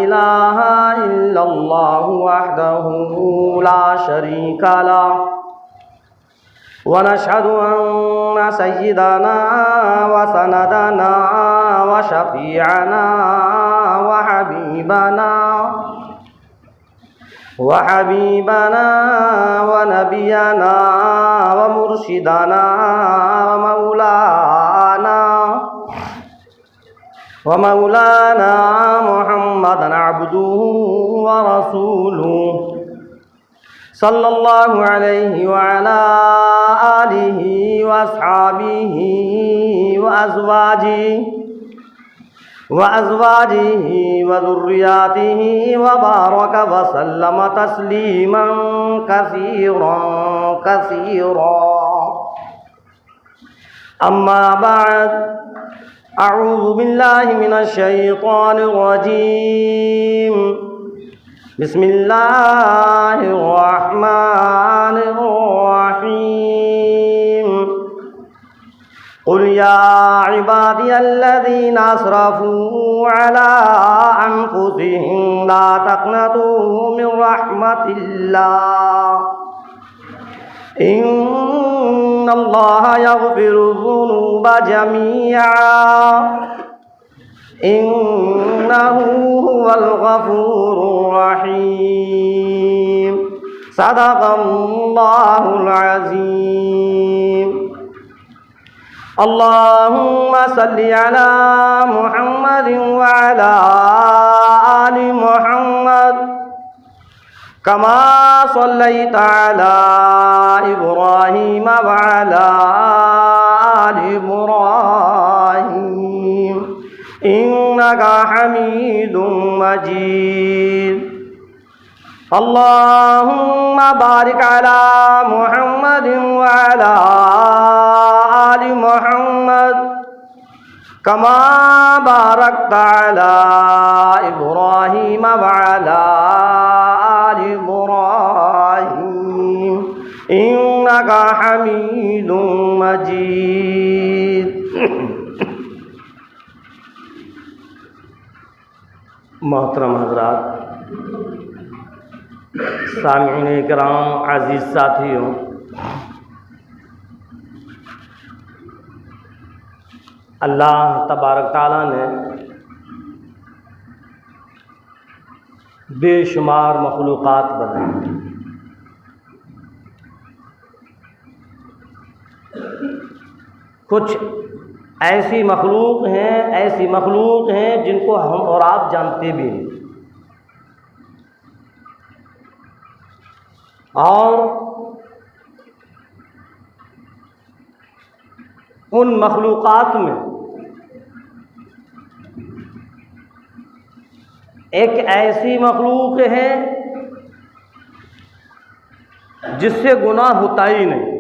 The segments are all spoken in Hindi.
इलाहा इल्लल्लाहु वहदहु ला शरीका लह व नशहदु अन्ना सय्यिदना व सनदना व शफीअना व हबीबना व नबियना व मुर्शिदना व मौलाना मुहम्मदन अब्दुहु व रसूलुहु सल्लल्लाहु अलैहि व अला आलिहि व अस्हाबिहि व अज़वाजिहि व ज़ुर्रिय्यातिहि व बारक व सल्लम तस्लीमन कसीरा। अम्मा बअद, अऊज़ु बिल्लाहि मिनश शैतानिर रजीम। बिस्मिल्लाहिर रहमानिर रहीम। क़ुल या इबादियल्लज़ीना अस्रफ़ू अला अन्फ़ुसिहिम ला तक़नतू मिन रहमतिल्लाह इन्नल्लाहा यग़फ़िरुज़्ज़ुनूबा जमीअन इन्नहु हुवल गफ़ूरुर रहीम। सदक़ल्लाहुल अज़ीम। अल्लाहुम्मा सल्लि अला मुहम्मदिन व अला आलि मुहम्मद कमा सल्लैता अला इब्राहीम व अला आलि इब्राहीम इन्नका हमीदुम मजीद। अल्लाहुम्मा बारिक अला मुहम्मदिन व अला आलि मुहम्मद कमा बारकता अला इब्राहीम व अला आलि इब्राहीम इन्नका हमीदुम मजीद। मोहतरम हज़रात, सामिईन इकराम, अज़ीज़ साथियों, अल्लाह तबारक ताला ने बेशुमार मखलूक़ात बनाई। कुछ ऐसी मखलूक हैं जिनको हम और आप जानते भी नहीं, और उन मखलूक़ात में एक ऐसी मखलूक है जिससे गुनाह होता ही नहीं,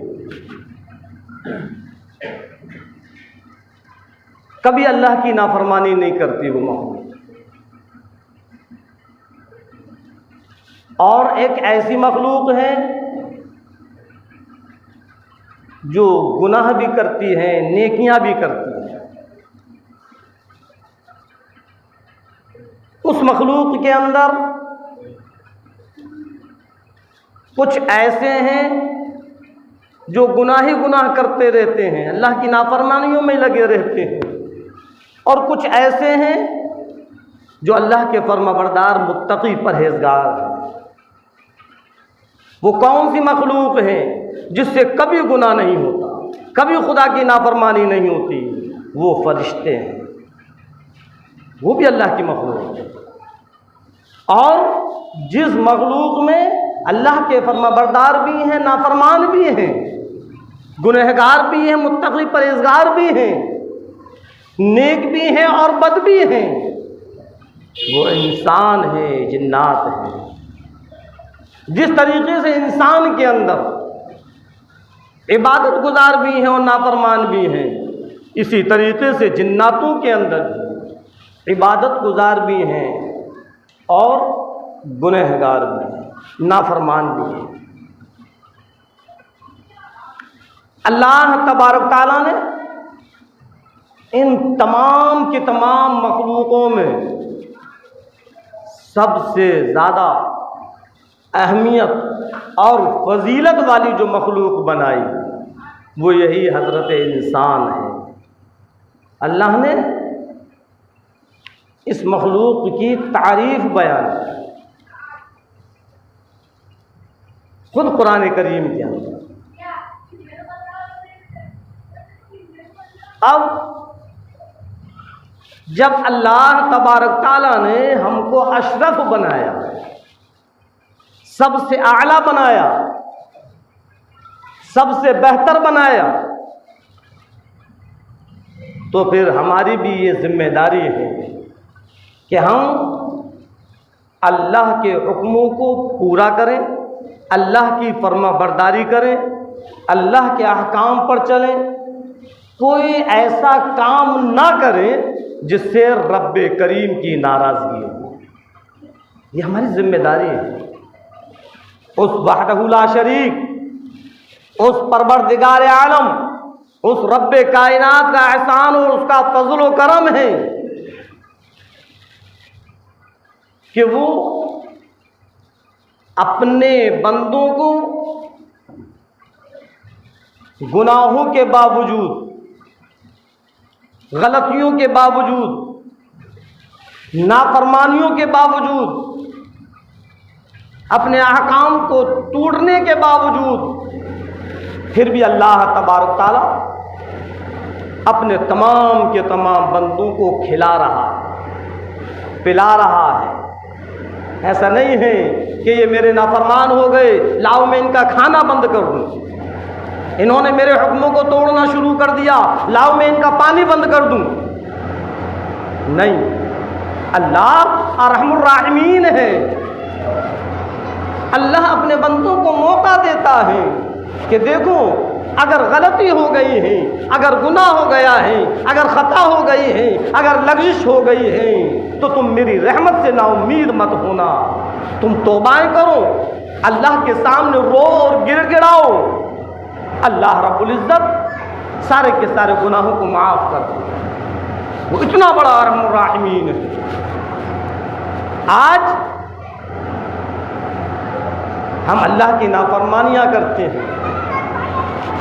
कभी अल्लाह की नाफरमानी नहीं करती वो मखलूक। और एक ऐसी मखलूक है जो गुनाह भी करती है, नेकियां भी करती है। उस मखलूक के अंदर कुछ ऐसे हैं जो गुनाह ही गुनाह करते रहते हैं, अल्लाह की नाफरमानियों में लगे रहते हैं, और कुछ ऐसे हैं जो अल्लाह के फर्माबरदार मुत्तकी परहेजगार हैं। वो कौन सी मखलूक है जिससे कभी गुनाह नहीं होता, कभी खुदा की नाफरमानी नहीं होती? वो फरिश्ते हैं, वो भी अल्लाह की मखलूक है। और जिस मखलूक में अल्लाह के फर्माबरदार भी हैं, नाफरमान भी हैं, गुनहगार भी हैं, मुत्तकी परहेजगार भी हैं, नेक भी हैं और बद भी हैं, वो इंसान है, जिन्नात है। जिस तरीके से इंसान के अंदर इबादत गुजार भी हैं और नाफरमान भी हैं, इसी तरीके से जिन्नातों के अंदर भी इबादत गुजार भी हैं और गुनहगार भी हैं, नाफरमान भी हैं। अल्लाह तबारक ताला ने इन तमाम की तमाम मखलूकों में सबसे ज़्यादा अहमियत और फजीलत वाली जो मखलूक बनाई वो यही हज़रत इंसान है। अल्लाह ने इस मखलूक की तारीफ़ बयान खुद कुरान करीम के अंदर। अब जब अल्लाह तबारक ताला ने हमको अशरफ बनाया, सबसे आला बनाया, सबसे बेहतर बनाया, तो फिर हमारी भी ये जिम्मेदारी है कि हम अल्लाह के हुक्मों को पूरा करें, अल्लाह की फर्मा बरदारी करें, अल्लाह के अहकाम पर चलें, कोई ऐसा काम ना करें जिससे रब्ब करीम की नाराज़गी हो। ये हमारी जिम्मेदारी है। उस वहदहु ला शरीक, उस परवरदिगार आलम, उस रब्ब कायनात का एहसान और उसका फजल व करम है कि वो अपने बंदों को गुनाहों के बावजूद, गलतियों के बावजूद, नाफरमानियों के बावजूद, अपने अहकाम को टूटने के बावजूद फिर भी अल्लाह तबारक ताला अपने तमाम के तमाम बंदों को खिला रहा है, पिला रहा है। ऐसा नहीं है कि ये मेरे नाफरमान हो गए, लाओ मैं इनका खाना बंद कर दूं, इन्होंने मेरे हुक्मों को तोड़ना शुरू कर दिया, लाओ मैं इनका पानी बंद कर दूं। नहीं, अल्लाह अर्हमुर राहिमीन है। अल्लाह अपने बंदों को मौका देता है कि देखो, अगर गलती हो गई है, अगर गुनाह हो गया है, अगर खता हो गई है, अगर लग़ज़िश हो गई है, तो तुम मेरी रहमत से नाउम्मीद मत होना, तुम तौबाएं करो, अल्लाह के सामने रो और गिड़गिड़ाओ। अल्लाह रब्बुल इज़्ज़त सारे के सारे गुनाहों को माफ़ कर दे। वो इतना बड़ा अर्हमुर राहिमीन है। आज हम अल्लाह की नाफरमानियाँ करते हैं,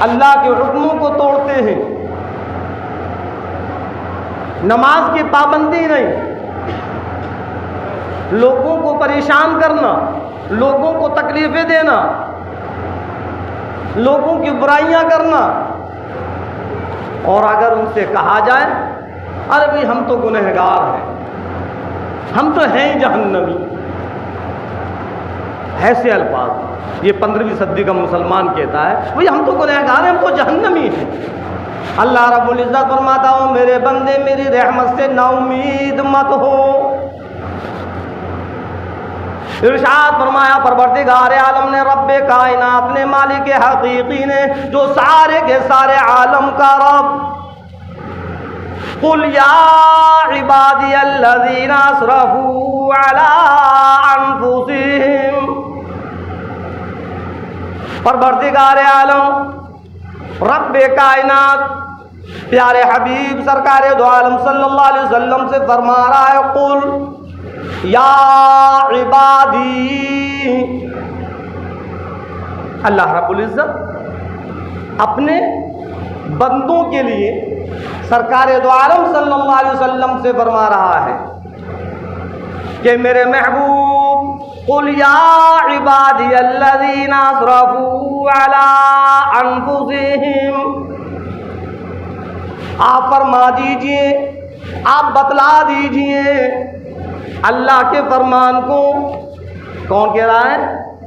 अल्लाह के हुक्मों को तोड़ते हैं, नमाज की पाबंदी नहीं, लोगों को परेशान करना, लोगों को तकलीफ़ें देना, लोगों की बुराइयां करना, और अगर उनसे कहा जाए अरे भाई हम तो गुनहगार हैं, हम तो हैं ही जहन्नमी, ऐसे अल्फाज ये 15वीं सदी का मुसलमान कहता है, भाई हम तो गुनहगार हैं, हम तो जहन्नमी हैं। अल्लाह रब्बुल इज़्ज़त फरमाता हो, मेरे बंदे मेरी रहमत से नाउम्मीद मत हो। इरशाद फरमाया परवरदिगार आलम ने, रब्बे कायनात ने, मालिक हकीकी ने, जो सारे के सारे आलम का रब, कुल या इबादियल्लज़ीना असरफू अला अनफुसिहिम, परवरदिगार आलम रब्बे कायनात प्यारे हबीब सरकार दो आलम सल्लल्लाहु अलैहि वसल्लम से फरमा रहा है, कुल या इबादी। अल्लाह रब्बुल इज़्ज़त अपने बंदों के लिए सरकार दो आलम सल्लल्लाहु अलैहि वसल्लम से फरमा रहा है कि मेरे महबूब, कुल या इबादी अल्लज़ीना असरफू अला अनफुसिहिम, आप फरमा दीजिए, आप बतला दीजिए अल्लाह के फरमान को। कौन कह रहा है?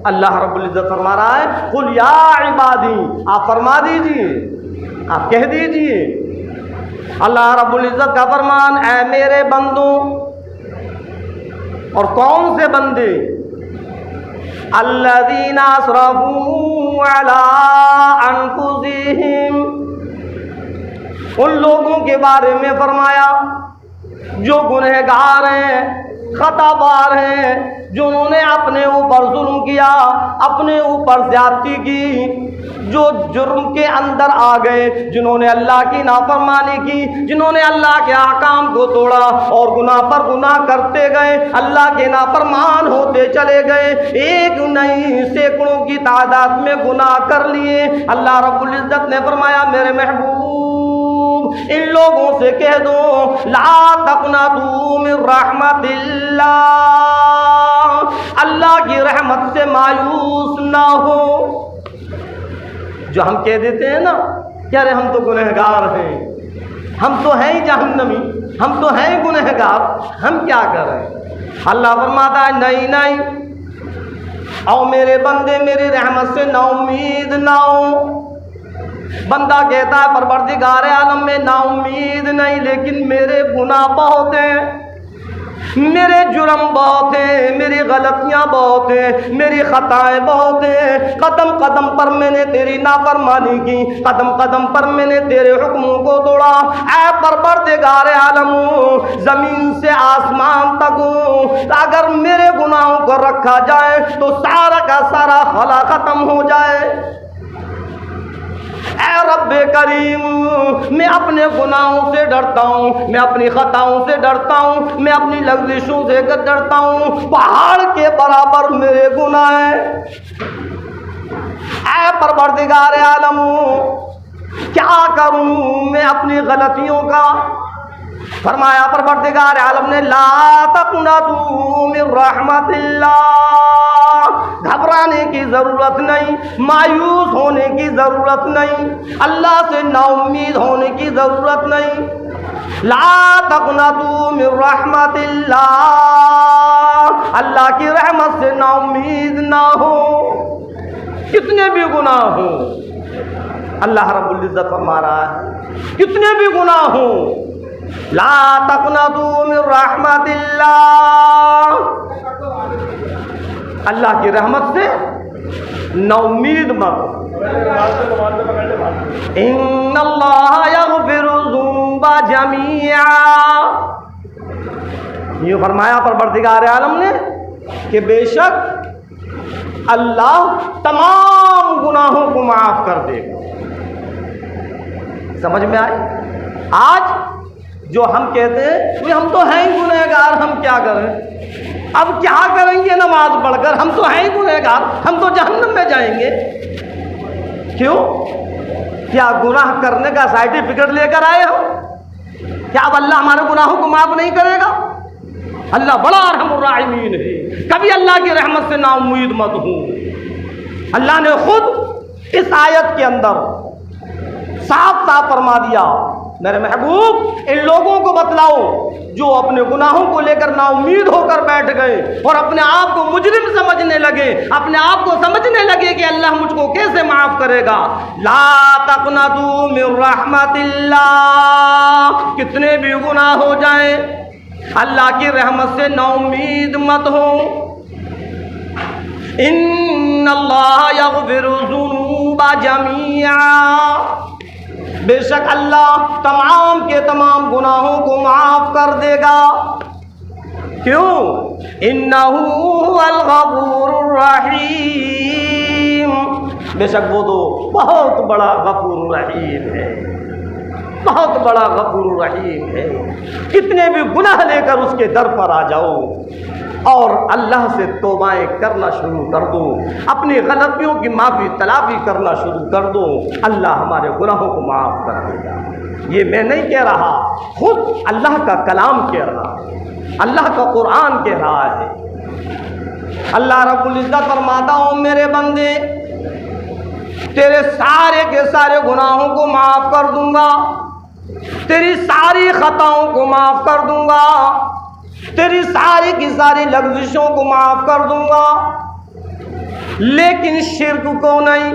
अल्लाह रब्बुल इज़्ज़त फरमा रहा है, कुल या इबादी, आप फरमा दीजिए, आप कह दीजिए। अल्लाह रब्बुल इज़्ज़त का फरमान, ऐ मेरे बंदों। और कौन से बंदे? अल्लज़ीना असरफू अला अनफुसिहिम, उन लोगों के बारे में फरमाया जो गुनहगार हैं, खताबार हैं, जिन्होंने अपने ऊपर जुल्म किया, अपने ऊपर ज्यादती की, जो जुर्म के अंदर आ गए, जिन्होंने अल्लाह की नाफरमानी की, जिन्होंने अल्लाह के अहकाम को तोड़ा और गुनाह पर गुनाह करते गए, अल्लाह के नाफरमान होते चले गए, एक नहीं सैकड़ों की तादाद में गुनाह कर लिए। अल्लाह रब्बुल इज्जत ने फरमाया, मेरे महबूब इन लोगों से कह दो, ला तक़नतू मिन रहमतिल्लाह, अल्लाह की रहमत से मायूस ना हो। जो हम कह देते हैं ना कि अरे हम तो गुनहगार हैं, हम तो हैं ही जहन्नमी, हम तो हैं ही गुनहगार, हम क्या करें? अल्लाह फरमाता है नहीं नहीं, और मेरे बंदे मेरी रहमत से नाउम्मीद ना हो। बंदा कहता है परवरदिगार आलम में नाउम्मीद नहीं, लेकिन मेरे गुनाह बहुत हैं, मेरे जुर्म बहुत हैं, मेरी गलतियां बहुत हैं, मेरी खताएं बहुत हैं। कदम कदम पर मैंने तेरी नाफरमानी की, कदम कदम पर मैंने तेरे हुक्मों को तोड़ा। ऐ परवरदिगार आलम, जमीन से आसमान तक अगर मेरे गुनाहों को रखा जाए तो सारा का सारा खला खत्म हो जाए। ऐ रब्बे करीम, मैं अपने गुनाहों से डरता हूँ, मैं अपनी खताओं से डरता हूँ, मैं अपनी लग़्ज़िशों से डरता हूँ। पहाड़ के बराबर मेरे गुनाह हैं। ऐ परवरदिगार आलम, क्या करूँ मैं अपनी गलतियों का? फरमाया परवरदिगार आलम ने, ला तक़नतू मिन रहमतिल्लाह, घबराने की ज़रूरत नहीं, मायूस होने की ज़रूरत नहीं, अल्लाह से नाउम्मीद होने की ज़रूरत नहीं। ला तक़नतू मिन रहमतिल्लाह, अल्लाह की रहमत से नाउम्मीद ना हो। कितने भी गुनाह हो, अल्लाह रब्बुल इज़्ज़त फरमा रहा है, कितने भी गुनाह हो, ला तक़नतू मिन रहमतिल्लाह, अल्लाह की रहमत से नाउम्मीद मत। इन्नल्लाह यग़फ़िरु ज़ुनुबा जमीआ, ये फरमाया परवरदिगार आलम ने कि बेशक अल्लाह तमाम गुनाहों को माफ़ कर देगा। समझ में आए? आज जो हम कहते हैं वे हम तो हैं ही गुनहगार, हम क्या करें? अब क्या करेंगे नमाज पढ़कर? हम तो हैं ही गुनहगार, हम तो जहन्नम में जाएंगे। क्यों? क्या गुनाह करने का सर्टिफिकेट लेकर आए हो? क्या अब अल्लाह हमारे गुनाहों को माफ़ नहीं करेगा? अल्लाह बड़ा अरहमुर राहिमीन है, कभी अल्लाह की रहमत से नाउम्मीद मत हो। अल्लाह ने खुद इस आयत के अंदर साफ साफ फरमा दिया, मेरे महबूब इन लोगों को बतलाओ जो अपने गुनाहों को लेकर नाउम्मीद होकर बैठ गए और अपने आप को मुजरिम समझने लगे, अपने आप को समझने लगे कि अल्लाह मुझको कैसे माफ़ करेगा। ला तक़नतू मिन रहमतिल्लाह, कितने भी गुनाह हो जाए अल्लाह की रहमत से नाउम्मीद मत हो। इन्नल्लाह यग़फ़िरु ज़ुनूबा जमीआ, बेशक अल्लाह तमाम के तमाम गुनाहों को माफ़ कर देगा। क्यों? इन्नहु हुवल गफूरुर रहीम, बेशक वो तो बहुत बड़ा गफूर रहीम है, बहुत बड़ा गफूर रहीम है। कितने भी गुनाह लेकर उसके दर पर आ जाओ और अल्लाह से तौबाएं करना शुरू कर दो, अपनी गलतियों की माफ़ी तलाफ़ी करना शुरू कर दो, अल्लाह हमारे गुनाहों को माफ़ कर देगा। ये मैं नहीं कह रहा, खुद अल्लाह का कलाम कह रहा है, अल्लाह का कुरान कह रहा है। अल्लाह रब्बुल इज़्ज़त फरमाता हूँ, मेरे बंदे तेरे सारे के सारे गुनाहों को माफ़ कर दूँगा, तेरी सारी खताओं को माफ़ कर दूँगा, तेरी सारी की सारी लग़्ज़िशों को माफ़ कर दूँगा, लेकिन शिर्क को नहीं।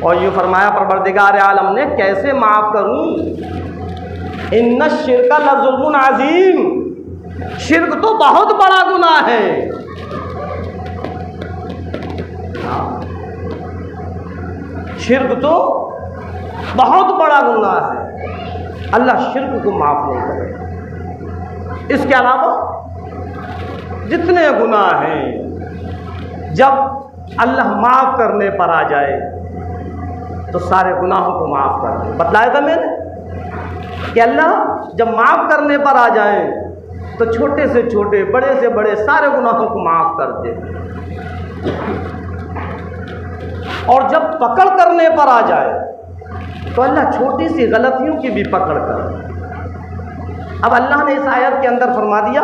और ये फरमाया परवरदिगार आलम ने, कैसे माफ़ करूँ? इन्ना शिर्क लज़ुल्मुन अज़ीम, शिर्क तो बहुत बड़ा गुनाह है। शिर्क तो बहुत बड़ा गुनाह है। अल्लाह शिर्क को माफ़ नहीं करेगा। इसके अलावा जितने गुनाह हैं, जब अल्लाह माफ़ करने पर आ जाए तो सारे गुनाहों को माफ़ कर दे। बतलाया था मैंने कि अल्लाह जब माफ़ करने पर आ जाए तो छोटे से छोटे, बड़े से बड़े सारे गुनाहों को माफ़ कर दे, और जब पकड़ करने पर आ जाए तो अल्लाह छोटी सी गलतियों की भी पकड़ करे। अब अल्लाह ने इस आयत के अंदर फरमा दिया,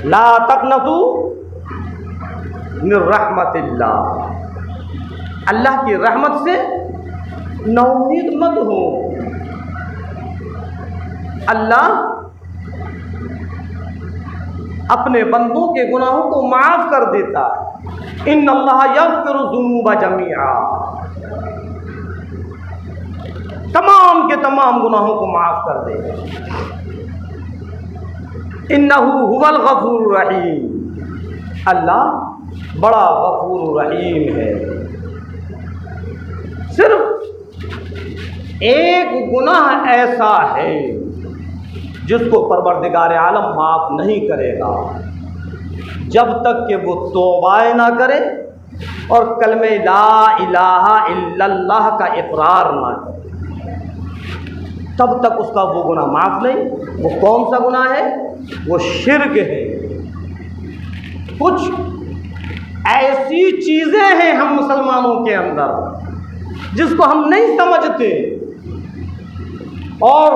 ला तक़नतू मिन रहमतिल्लाह, अल्लाह की रहमत से नाउम्मीद मत हो। अल्लाह अपने बंदों के गुनाहों को माफ़ कर देता है। इन्नल्लाह यग़फ़िरु ज़ुनूबा जमीआ, तमाम के तमाम गुनाहों को माफ़ कर देगा। इन्नहु हुवल गफ़ूरुर रहीम, अल्लाह बड़ा गफ़ूरुर रहीम है। सिर्फ एक गुनाह ऐसा है जिसको परवरदिगार आलम माफ़ नहीं करेगा जब तक कि वो तौबा ना करे और कलमे ला इलाहा इल्लल्लाह का इकरार ना करे, तब तक उसका वो गुनाह माफ़ नहीं। वो कौन सा गुनाह है? वो शिर्क है। कुछ ऐसी चीज़ें हैं हम मुसलमानों के अंदर जिसको हम नहीं समझते, और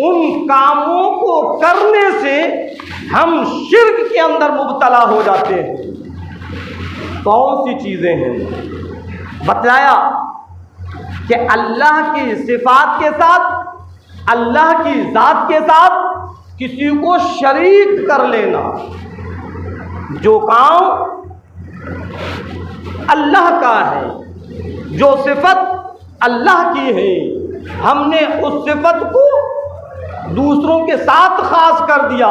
उन कामों को करने से हम शिर्क के अंदर मुब्तला हो जाते हैं। कौन सी चीज़ें हैं? बतलाया कि अल्लाह की सिफात के साथ, अल्लाह की ज़ात के साथ किसी को शरीक कर लेना। जो काम अल्लाह का है, जो सिफत अल्लाह की है, हमने उस सिफत को दूसरों के साथ खास कर दिया,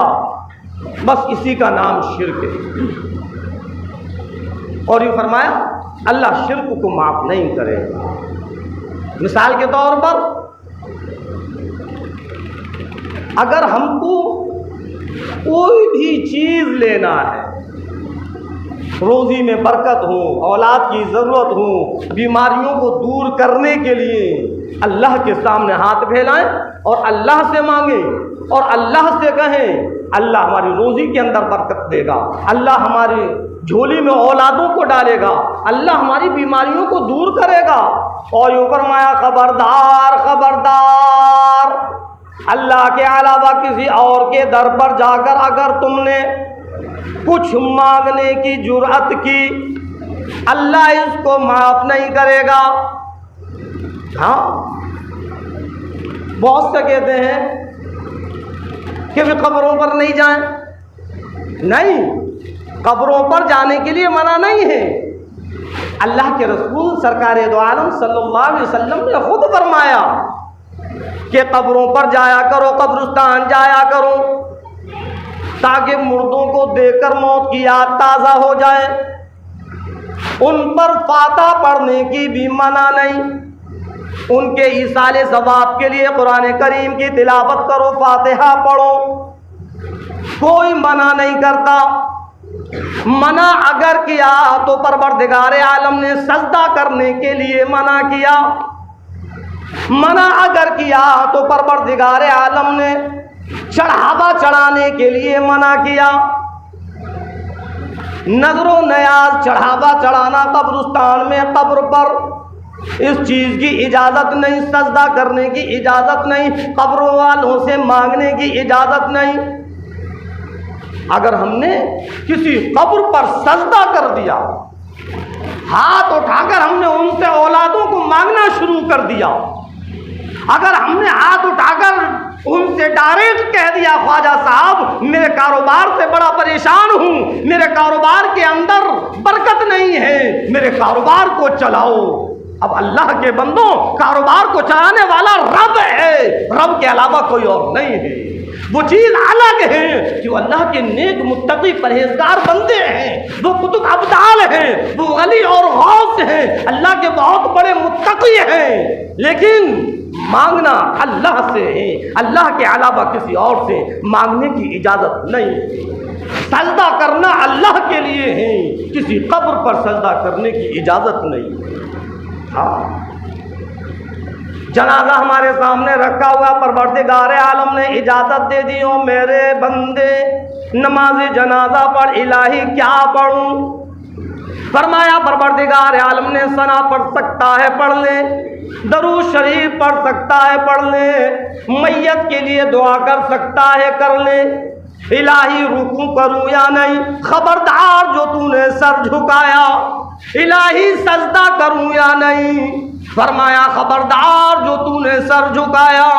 बस इसी का नाम शिर्क है। और ये फरमाया अल्लाह शिर्क को माफ़ नहीं करेगा। मिसाल के तौर पर, अगर हमको कोई भी चीज़ लेना है, रोज़ी में बरकत हो, औलाद की ज़रूरत हो, बीमारियों को दूर करने के लिए अल्लाह के सामने हाथ फैलाएं और अल्लाह से मांगें और अल्लाह से कहें अल्लाह हमारी रोज़ी के अंदर बरकत देगा, अल्लाह हमारी झोली में औलादों को डालेगा, अल्लाह हमारी बीमारियों को दूर करेगा। और यूँ फरमाया खबरदार खबरदार, अल्लाह के अलावा किसी और के दर पर जाकर अगर तुमने कुछ मांगने की जुर्अत की, अल्लाह इसको माफ़ नहीं करेगा। हाँ, बहुत से कहते हैं कि वे कब्रों पर नहीं जाएं। नहीं, कब्रों पर जाने के लिए मना नहीं है। अल्लाह के रसूल सरकार दो आलम सल्लल्लाहु अलैहि वसल्लम ने खुद फरमाया कि कब्रों पर जाया करो, कब्रिस्तान जाया करो, ताकि मुर्दों को देखकर मौत की याद ताज़ा हो जाए। उन पर फातिहा पढ़ने की भी मना नहीं। उनके ईसाले सवाब के लिए कुरान करीम की तिलावत करो, फातिहा पढ़ो, कोई मना नहीं करता। मना अगर किया तो परवरदिगार आलम ने सजदा करने के लिए मना किया। मना अगर किया तो परवरदिगार आलम ने चढ़ावा चढ़ाने के लिए मना किया। नजरो नयाज चढ़ावा चढ़ाना कब्रिस्तान में, कब्र पर, इस चीज़ की इजाज़त नहीं। सजदा करने की इजाज़त नहीं, कब्रों वालों से मांगने की इजाज़त नहीं। अगर हमने किसी कब्र पर सजदा कर दिया, हाथ उठाकर हमने उनसे औलादों को मांगना शुरू कर दिया, अगर हमने हाथ उठाकर उनसे डायरेक्ट कह दिया ख्वाजा साहब मेरे कारोबार से बड़ा परेशान हूँ, मेरे कारोबार के अंदर बरकत नहीं है, मेरे कारोबार को चलाओ। अब अल्लाह के बंदों, कारोबार को चलाने वाला रब है, रब के अलावा कोई और नहीं है। वो चीज़ अलग है कि वो अल्लाह के नेक मुत्तकी परहेजगार बंदे हैं, वो कुतुब अब्दाल हैं, वो वली और गौस हैं, अल्लाह के बहुत बड़े मुत्तकी हैं। लेकिन मांगना अल्लाह से है, अल्लाह के अलावा किसी और से मांगने की इजाज़त नहीं। सजदा करना अल्लाह के लिए है, किसी कब्र पर सजदा करने की इजाज़त नहीं। हाँ, जनाजा हमारे सामने रखा हुआ, परवरदिगार आलम ने इजाज़त दे दी हो मेरे बंदे नमाज जनाजा पढ़। इलाही क्या पढ़ूं? फरमाया परवरदिगार आलम ने सना पढ़ सकता है पढ़ ले, दरूद शरीफ पढ़ सकता है पढ़ ले, मैयत के लिए दुआ कर सकता है कर ले। इलाही रुकू करूं या नहीं? खबरदार जो तूने सर झुकाया। इलाही सजदा करूं या नहीं? फरमाया खबरदार जो तूने सर झुकाया।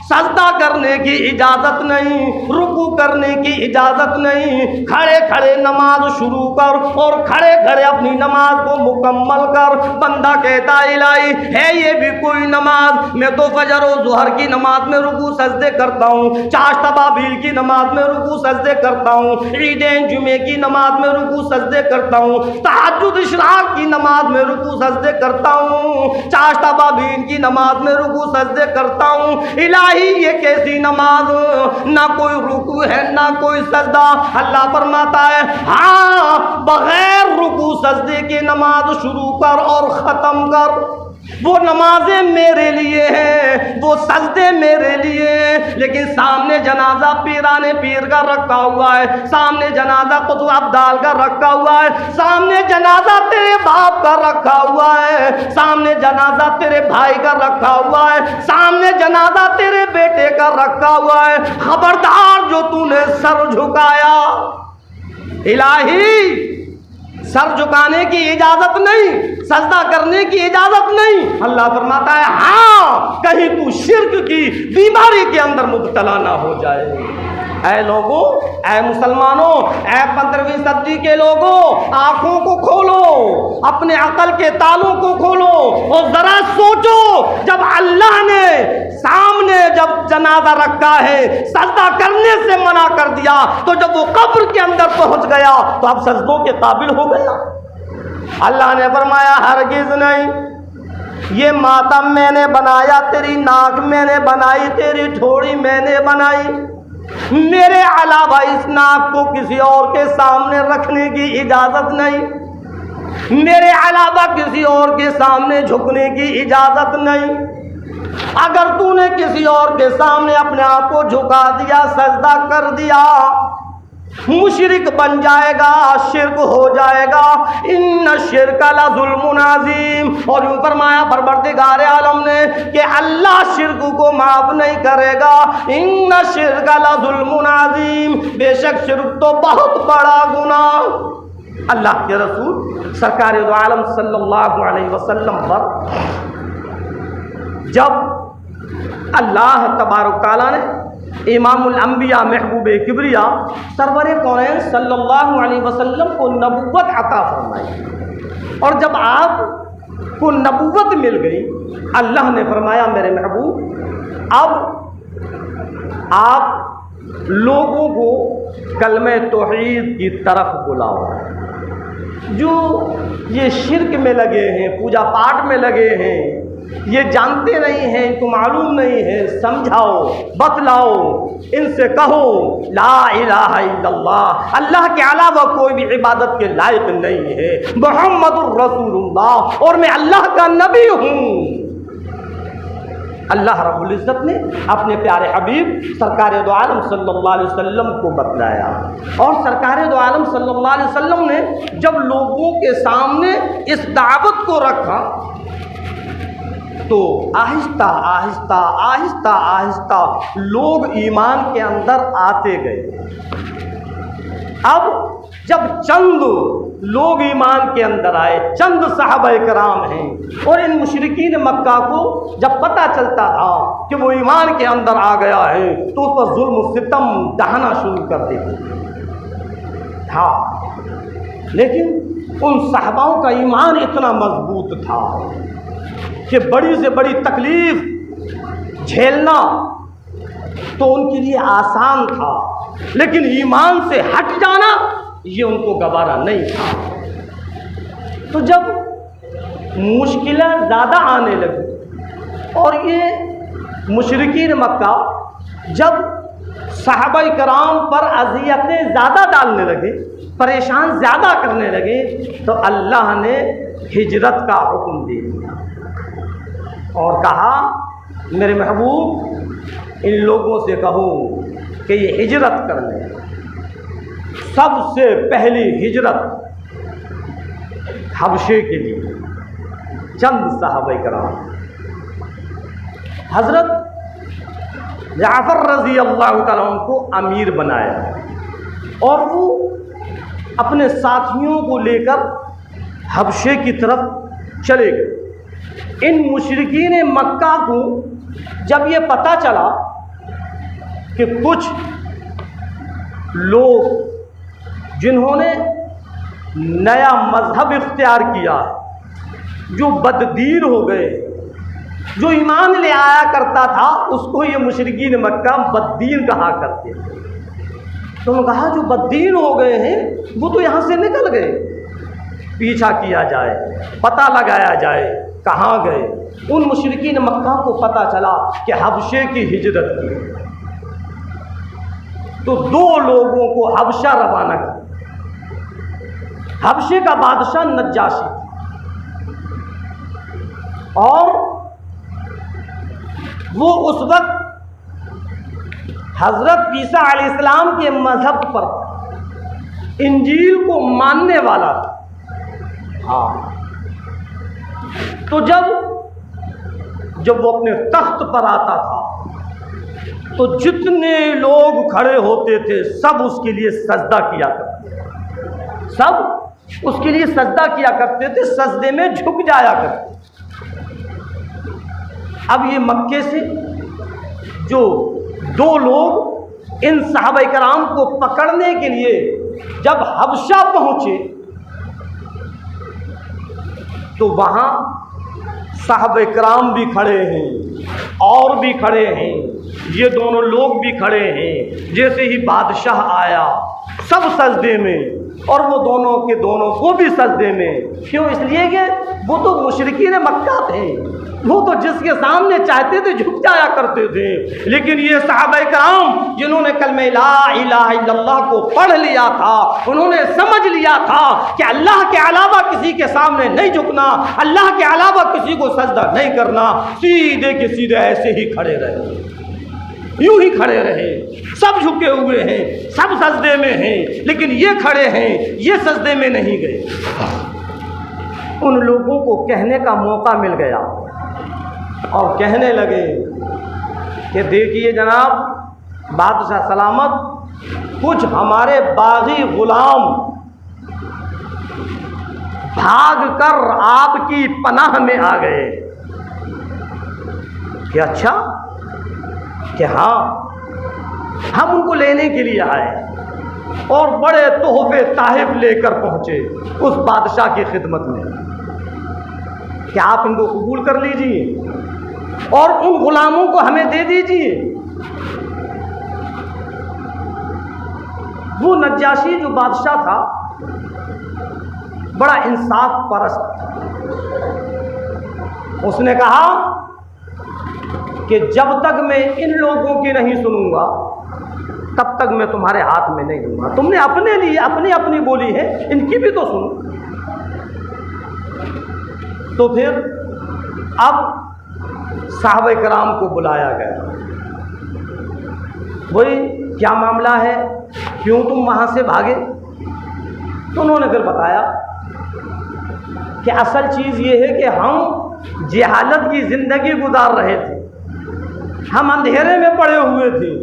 सजदा करने की इजाज़त नहीं, रुकू करने की इजाज़त नहीं। खड़े खड़े नमाज शुरू कर और खड़े खड़े अपनी नमाज को मुकम्मल कर। बंदा कहता इलाही है ये भी कोई नमाज? मैं तो फजर और ज़ुहर की नमाज में रुकू सजदे करता हूँ, चाश तबाबील की नमाज में रुकू सजदे करता हूँ, ईदें जुमे की नमाज में रुकू सजदे करता हूँ, तहज्जुद इशराक की नमाज में रुकू सजदे करता हूँ, चाश तबाबील की नमाज में रुकू सजदे करता हूँ। इलाही ये कैसी नमाज? ना कोई रुकू है ना कोई सजदा। अल्लाह फरमाता है हाँ, बगैर रुकू सजदे के नमाज शुरू कर और ख़त्म कर। वो नमाजें मेरे लिए हैं, वो सजदे मेरे लिए हैं। लेकिन सामने जनाजा पीराने पीर का रखा हुआ है, सामने जनाजा कुतुब अब्दाल का रखा हुआ है, सामने जनाजा तेरे बाप का रखा हुआ है, सामने जनाजा तेरे भाई का रखा हुआ है, सामने जनाजा तेरे बेटे का रखा हुआ है। खबरदार जो तूने सर झुकाया। इलाही सर झुकाने की इजाजत नहीं, सजदा करने की इजाजत नहीं। अल्लाह फरमाता है हाँ, कहीं तू शिर्क की बीमारी के अंदर मुब्तला ना हो जाए। ऐ लोगों, ऐ मुसलमानों, ऐ 15वीं सदी के लोगों, आंखों को खोलो, अपने अकल के तालों को खोलो और जरा सोचो, जब अल्लाह ने सामने जब जनाजा रखा है, सजदा करने से मना कर दिया, तो जब वो कब्र के अंदर पहुंच गया तो अब सजदों के काबिल हो गया? अल्लाह ने फरमाया हरगिज नहीं। ये मातम मैंने बनाया, तेरी नाक मैंने बनाई, तेरी ठोड़ी मैंने बनाई, मेरे अलावा इस नाक को किसी और के सामने रखने की इजाजत नहीं, मेरे अलावा किसी और के सामने झुकने की इजाजत नहीं। अगर तूने किसी और के सामने अपने आप को झुका दिया, सजदा कर दिया, मुशरिक बन जाएगा, शिर्क हो जाएगा। इन्न शिर्क ला ज़ुल्मुन अज़ीम। और यूं फरमाया परवरदिगार आलम ने कि अल्लाह शिर्क को माफ नहीं करेगा। इन्न शिर्क ला ज़ुल्मुन अज़ीम, बेशक शिर्क तो बहुत बड़ा गुनाह। अल्लाह के रसूल सरकार दो आलम सल्लल्लाहु अलैहि वसल्लम पर जब अल्लाह तबारक तआला ने इमामुल अंबिया महबूब किबरिया सरवर कौनैन सल्लल्लाहु अलैहि वसल्लम को नबुव्वत अता फरमाई, और जब आपको नबुव्वत मिल गई, अल्लाह ने फरमाया मेरे महबूब अब आप लोगों को कलमे तौहीद की तरफ बुलाओ। जो ये शिर्क में लगे हैं, पूजा पाठ में लगे हैं, ये जानते नहीं हैं, इनको मालूम नहीं है, समझाओ, बतलाओ, इनसे कहो ला इलाहा इल्लल्लाह, अल्लाह के अलावा कोई भी इबादत के लायक नहीं है, मुहम्मदुर रसूलुल्लाह, और मैं अल्लाह का नबी हूँ। अल्लाह रब्बुल इज़्ज़त ने अपने प्यारे हबीब सरकार दो आलम सल्लल्लाहु अलैहि वसल्लम को बतलाया, और सरकार दो आलम सल्लल्लाहु अलैहि वसल्लम ने जब लोगों के सामने इस दावत को रखा तो आहिस्ता आहिस्ता आहिस्ता आहिस्ता लोग ईमान के अंदर आते गए। अब जब चंद लोग ईमान के अंदर आए, चंद सहाबाए कराम हैं, और इन मुशरिकीन मक्का को जब पता चलता था कि वो ईमान के अंदर आ गया है तो उस पर जुल्म सितम ढहाना शुरू कर देते था। लेकिन उन सहाबाओं का ईमान इतना मजबूत था कि बड़ी से बड़ी तकलीफ झेलना तो उनके लिए आसान था, लेकिन ईमान से हट जाना ये उनको गवारा नहीं था। तो जब मुश्किलें ज़्यादा आने लगी और ये मुशरिकीन मक्का जब सहाबाए कराम पर अज़ियतें ज़्यादा डालने लगे, परेशान ज़्यादा करने लगे, तो अल्लाह ने हिजरत का हुक्म दे दिया और कहा मेरे महबूब इन लोगों से कहो कि ये हिजरत कर लें। सबसे पहली हिजरत हबशे के लिए चंद सहाबाए कराम, हज़रत जाफ़र रज़ी अल्लाह तआला को अमीर बनाया और वो अपने साथियों को लेकर हबशे की तरफ चले गए। इन मुशरिकीन मक्का को जब ये पता चला कि कुछ लोग जिन्होंने नया मज़हब इख्तियार किया, जो बददीन हो गए, जो ईमान ले आया करता था, उसको ये मुशरिकीन मक्का बददीन कहा करते थे। तो उन्होंने कहा जो बददीन हो गए हैं वो तो यहाँ से निकल गए, पीछा किया जाए, पता लगाया जाए कहाँ गए। उन मुशरिकीन मक्का को पता चला कि हबशे की हिजरत की, तो 2 लोगों को हबशा रवाना किया। हबशे का बादशाह नज्जाशी और वो उस वक्त हज़रत ईसा अलैहिस्सलाम के मज़हब पर इंजील को मानने वाला था। हाँ, तो जब वो अपने तख्त पर आता था तो जितने लोग खड़े होते थे सब उसके लिए सजदा किया करते थे, सब उसके लिए सजदा किया करते थे, सजदे में झुक जाया करते। अब ये मक्के से जो 2 लोग इन सहाबाए कराम को पकड़ने के लिए जब हबशा पहुंचे तो वहाँ सहाबाए कराम भी खड़े हैं और भी खड़े हैं, ये दोनों लोग भी खड़े हैं। जैसे ही बादशाह आया सब सजदे में, और वो दोनों के दोनों को भी सजदे में। क्यों? इसलिए कि वो तो मुशरिकीन मक्का थे, वो तो जिसके सामने चाहते थे झुक जाया करते थे। लेकिन ये सहाबाए कराम जिन्होंने कलमे ला इलाहा इल्लल्लाह को पढ़ लिया था, उन्होंने समझ लिया था कि अल्लाह के अलावा किसी के सामने नहीं झुकना, अल्लाह के अलावा किसी को सजदा नहीं करना, सीधे के सीधे ऐसे ही खड़े रहे, यूं ही खड़े रहे। सब झुके हुए हैं, सब सजदे में हैं, लेकिन ये खड़े हैं, ये सजदे में नहीं गए। उन लोगों को कहने का मौका मिल गया और कहने लगे कि देखिए जनाब बादशाह सलामत, कुछ हमारे बागी गुलाम भाग कर आपकी पनाह में आ गए। कि अच्छा, कि हाँ, हम उनको लेने के लिए आए और बड़े तोहफे ताहिफ लेकर पहुंचे उस बादशाह की खिदमत में। क्या आप इनको कबूल कर लीजिए और उन गुलामों को हमें दे दीजिए। वो नज्जाशी जो बादशाह था बड़ा इंसाफ परस्त था। उसने कहा कि जब तक मैं इन लोगों की नहीं सुनूंगा तब तक मैं तुम्हारे हाथ में नहीं दूंगा। तुमने अपने लिए अपनी अपनी बोली है, इनकी भी तो सुनो। तो फिर अब सहाबाए कराम को बुलाया गया। भाई क्या मामला है, क्यों तुम वहाँ से भागे? तो उन्होंने फिर बताया कि असल चीज़ ये है कि हम जहालत की ज़िंदगी गुजार रहे थे, हम अंधेरे में पड़े हुए थे।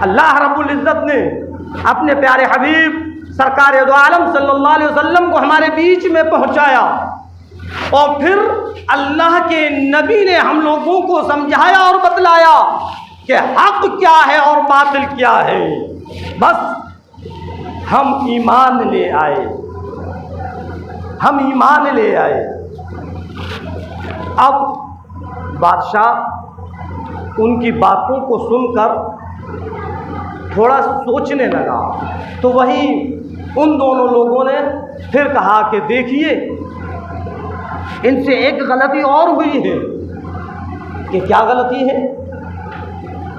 अल्लाह रब्बुल इज़्ज़त ने अपने प्यारे हबीब सरकार दो आलम सल्लल्लाहु अलैहि वसल्लम को हमारे बीच में पहुंचाया और फिर अल्लाह के नबी ने हम लोगों को समझाया और बतलाया कि हक क्या है और बातिल क्या है। बस हम ईमान ले आए, हम ईमान ले आए। अब बादशाह उनकी बातों को सुनकर थोड़ा सोचने लगा, तो वहीं उन दोनों लोगों ने फिर कहा कि देखिए इनसे एक गलती और हुई है। कि क्या गलती है?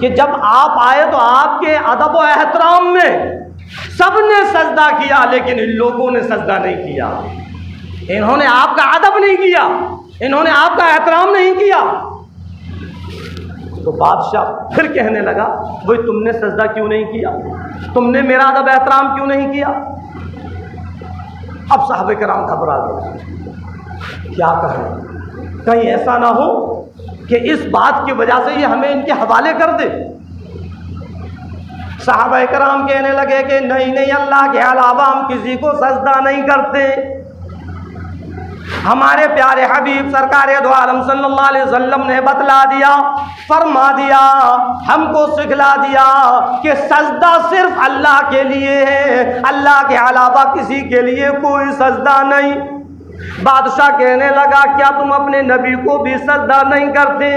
कि जब आप आए तो आपके अदब व एहतराम में सबने सजदा किया, लेकिन इन लोगों ने सजदा नहीं किया। इन्होंने आपका अदब नहीं किया, इन्होंने आपका एहतराम नहीं किया। तो बादशाह फिर कहने लगा, भाई तुमने सजदा क्यों नहीं किया, तुमने मेरा अदब एहतराम क्यों नहीं किया। अब साहबे कराम घबरा गए, क्या कहें, कहीं ऐसा ना हो कि इस बात की वजह से ये हमें इनके हवाले कर दे। साहबा कराम कहने लगे कि नहीं नहीं, अल्लाह के अलावा हम किसी को सजदा नहीं करते। हमारे प्यारे हबीब सरकार दो आलम सल्लल्लाहु अलैहि वसल्लम ने बतला दिया, फरमा दिया, हमको सिखला दिया कि सजदा सिर्फ अल्लाह के लिए है, अल्लाह के अलावा किसी के लिए कोई सजदा नहीं। बादशाह कहने लगा, क्या तुम अपने नबी को भी सजदा नहीं करते।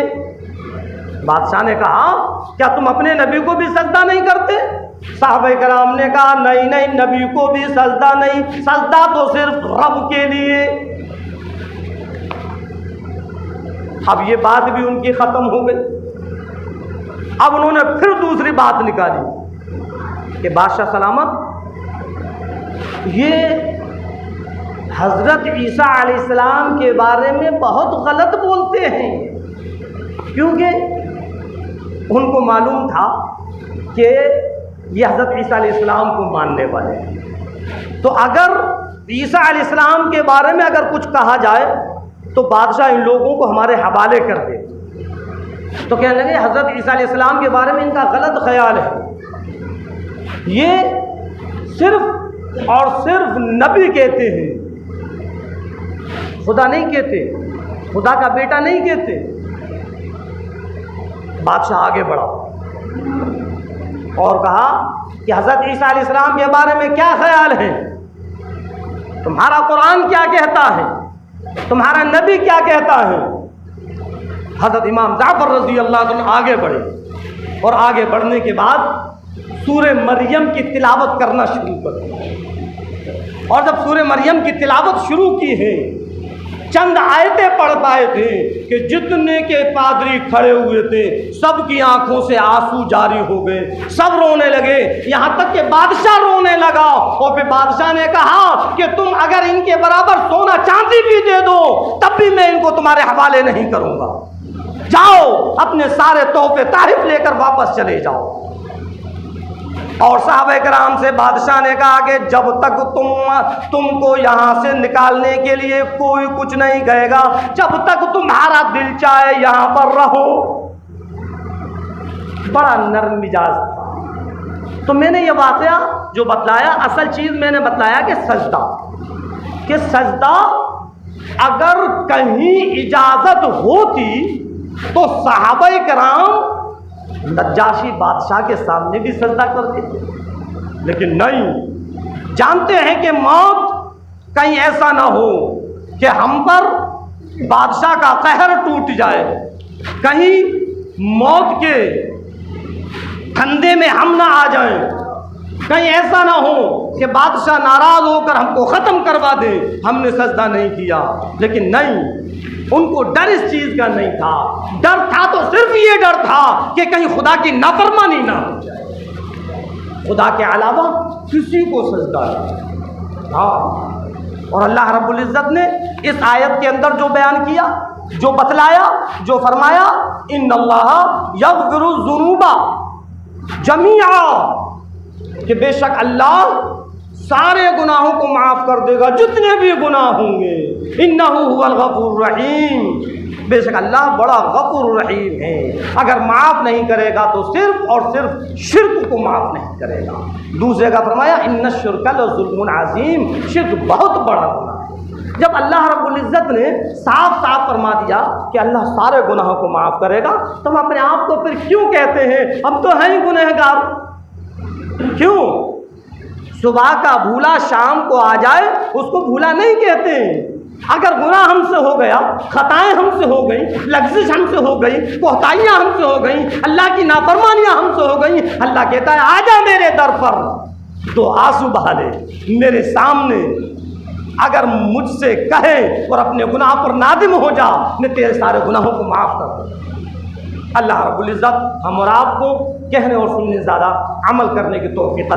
बादशाह ने कहा, क्या तुम अपने नबी को भी सजदा नहीं करते। साहबे कराम ने कहा, नहीं नहीं, नबी को भी सजदा नहीं, सजदा तो सिर्फ रब के लिए। अब ये बात भी उनकी खत्म हो गई। अब उन्होंने फिर दूसरी बात निकाली कि बादशाह सलामत, ये हजरत ईसा अलैहिस्सलाम के बारे में बहुत गलत बोलते हैं, क्योंकि उनको मालूम था कि ये हजरत ईसा अलैहिस्सलाम को मानने वाले हैं। तो अगर ईसा अलैहिस्सलाम के बारे में अगर कुछ कहा जाए तो बादशाह इन लोगों को हमारे हवाले कर दे। तो कहने लगे, हजरत ईसा अलैहिस्सलाम के बारे में इनका गलत ख्याल है, ये सिर्फ और सिर्फ नबी कहते हैं, खुदा नहीं कहते, खुदा का बेटा नहीं कहते। बादशाह आगे बढ़ा और कहा कि हजरत ईसा अलैहिस्सलाम के बारे में क्या ख्याल है, तुम्हारा कुरान क्या कहता है, तुम्हारा नबी क्या कहता है। हजरत इमाम जाफर रज़ी अल्लाह अन्हु आगे बढ़े और आगे बढ़ने के बाद सूरे मरियम की तिलावत करना शुरू कर दिया। और जब सूरे मरियम की तिलावत शुरू की है, चंद आयतें पढ़ पाए थे कि जितने के पादरी खड़े हुए थे सबकी आंखों से आंसू जारी हो गए, सब रोने लगे, यहाँ तक कि बादशाह रोने लगा। और फिर बादशाह ने कहा कि तुम अगर इनके बराबर सोना चांदी भी दे दो तब भी मैं इनको तुम्हारे हवाले नहीं करूँगा, जाओ अपने सारे तोहफे तारिफ लेकर वापस चले जाओ। और साहबे कराम से बादशाह ने कहा कि जब तक तुमको यहाँ से निकालने के लिए कोई कुछ नहीं कहेगा, जब तक तुम्हारा दिल चाहे यहाँ पर रहो। बड़ा नर्म मिजाज था। तो मैंने ये वाक़या जो बतलाया, असल चीज़ मैंने बतलाया कि सजदा अगर कहीं इजाज़त होती तो साहबे कराम नज्जाशी बादशाह के सामने भी सजदा करते थे, लेकिन नहीं, जानते हैं कि मौत कहीं ऐसा ना हो कि हम पर बादशाह का कहर टूट जाए, कहीं मौत के फंदे में हम ना आ जाएं, कहीं ऐसा ना हो कि बादशाह नाराज होकर हमको ख़त्म करवा दे, हमने सजदा नहीं किया। लेकिन नहीं, उनको डर इस चीज़ का नहीं था। डर था तो सिर्फ ये डर था कि कहीं खुदा की नाफरमानी ना हो जाए, खुदा के अलावा किसी को सजदा नहीं। हाँ, और अल्लाह रब्बुल इज़्ज़त ने इस आयत के अंदर जो बयान किया, जो बतलाया, जो फरमाया, इन्नल्लाह यग़फ़िरु ज़ुनूबा जमीआ, कि बेशक अल्लाह सारे गुनाहों को माफ़ कर देगा, जितने भी गुनाह होंगे। इन्नहु हुवल गफूर रहीम, बेशक अल्लाह बड़ा गफूर रहीम है। अगर माफ़ नहीं करेगा तो सिर्फ और सिर्फ शिर्क को माफ़ नहीं करेगा। दूसरे का फरमाया, इन्ना शिर्क लज़ुल्मुन अज़ीम, शिर्क बहुत बड़ा गुनाह है। जब अल्लाह रब्बुल इज़्ज़त ने साफ साफ फरमा दिया कि अल्लाह सारे गुनाहों को माफ़ करेगा, तो हम अपने आप को फिर क्यों कहते हैं हम तो हैं ही गुनहगार। क्यों? सुबह का भूला शाम को आ जाए उसको भूला नहीं कहते। अगर गुनाह हमसे हो गया, खताएं हमसे हो गई, लफ्ज़ हमसे हो गई, कोताहियाँ हमसे हो गई, अल्लाह की नाफरमानियाँ हमसे हो गई, अल्लाह कहता है आजा मेरे दर पर, तो आंसू बहा ले मेरे सामने। अगर मुझसे कहे और अपने गुनाह पर नादिम हो जा, मैं तेरे सारे गुनाहों को माफ़ कर दूँ। अल्लाह रब्बुल इज़्ज़त हम और आपको कहने और सुनने ज़्यादा अमल करने की तौफीक